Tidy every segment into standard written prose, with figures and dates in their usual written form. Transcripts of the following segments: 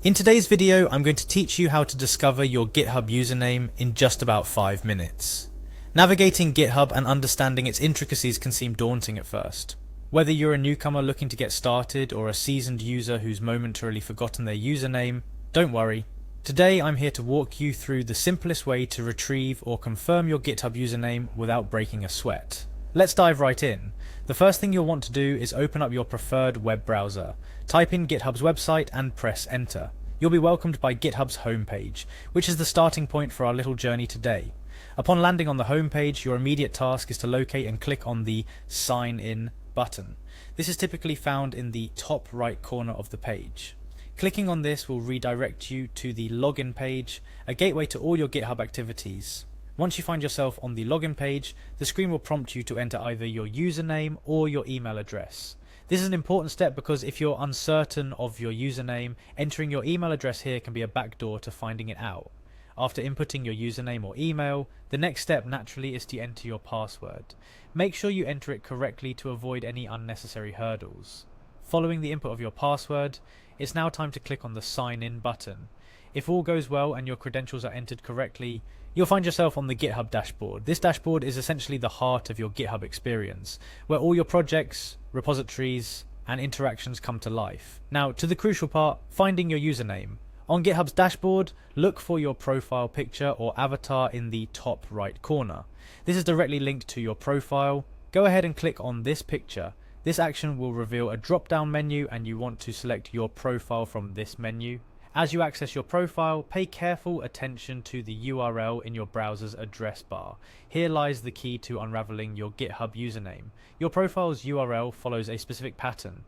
In today's video, I'm going to teach you how to discover your GitHub username in just about 5 minutes. Navigating GitHub and understanding its intricacies can seem daunting at first. Whether you're a newcomer looking to get started or a seasoned user who's momentarily forgotten their username, don't worry. Today I'm here to walk you through the simplest way to retrieve or confirm your GitHub username without breaking a sweat. Let's dive right in. The first thing you'll want to do is open up your preferred web browser. Type in GitHub's website and press enter. You'll be welcomed by GitHub's homepage, which is the starting point for our little journey today. Upon landing on the homepage, your immediate task is to locate and click on the Sign In button. This is typically found in the top right corner of the page. Clicking on this will redirect you to the login page, a gateway to all your GitHub activities. Once you find yourself on the login page, the screen will prompt you to enter either your username or your email address. This is an important step because if you're uncertain of your username, entering your email address here can be a backdoor to finding it out. After inputting your username or email, the next step naturally is to enter your password. Make sure you enter it correctly to avoid any unnecessary hurdles. Following the input of your password, it's now time to click on the Sign In button. If all goes well and your credentials are entered correctly, you'll find yourself on the GitHub dashboard. This dashboard is essentially the heart of your GitHub experience, where all your projects, repositories, and interactions come to life. Now, to the crucial part, finding your username. On GitHub's dashboard, look for your profile picture or avatar in the top right corner. This is directly linked to your profile. Go ahead and click on this picture. This action will reveal a drop-down menu and you want to select your profile from this menu. As you access your profile, pay careful attention to the URL in your browser's address bar. Here lies the key to unraveling your GitHub username. Your profile's URL follows a specific pattern,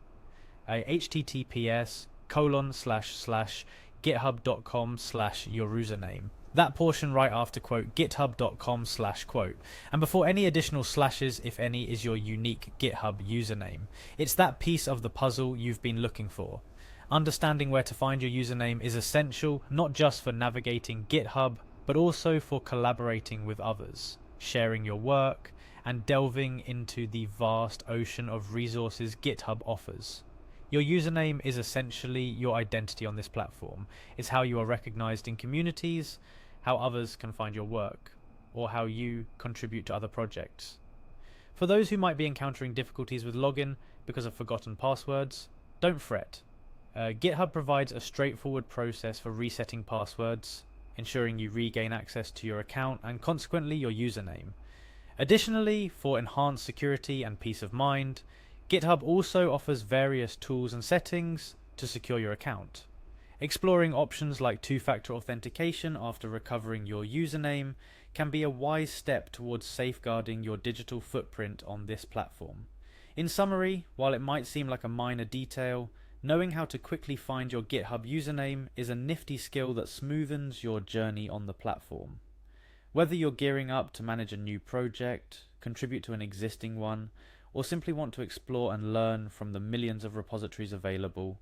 a https://github.com/your username. That portion right after quote github.com/quote. And before any additional slashes, if any, is your unique GitHub username. It's that piece of the puzzle you've been looking for. Understanding where to find your username is essential, not just for navigating GitHub, but also for collaborating with others, sharing your work, and delving into the vast ocean of resources GitHub offers. Your username is essentially your identity on this platform. It's how you are recognized in communities, how others can find your work, or how you contribute to other projects. For those who might be encountering difficulties with login because of forgotten passwords, don't fret. GitHub provides a straightforward process for resetting passwords, ensuring you regain access to your account and consequently your username. Additionally, for enhanced security and peace of mind, GitHub also offers various tools and settings to secure your account. Exploring options like two-factor authentication after recovering your username can be a wise step towards safeguarding your digital footprint on this platform. In summary, while it might seem like a minor detail, knowing how to quickly find your GitHub username is a nifty skill that smoothens your journey on the platform. Whether you're gearing up to manage a new project, contribute to an existing one, or simply want to explore and learn from the millions of repositories available,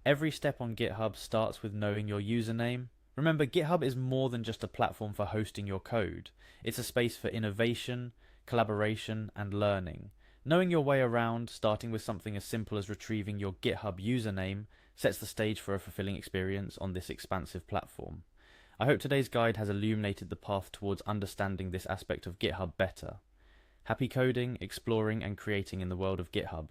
every step on GitHub starts with knowing your username. Remember, GitHub is more than just a platform for hosting your code. It's a space for innovation, collaboration, and learning. Knowing your way around, starting with something as simple as retrieving your GitHub username, sets the stage for a fulfilling experience on this expansive platform. I hope today's guide has illuminated the path towards understanding this aspect of GitHub better. Happy coding, exploring, and creating in the world of GitHub.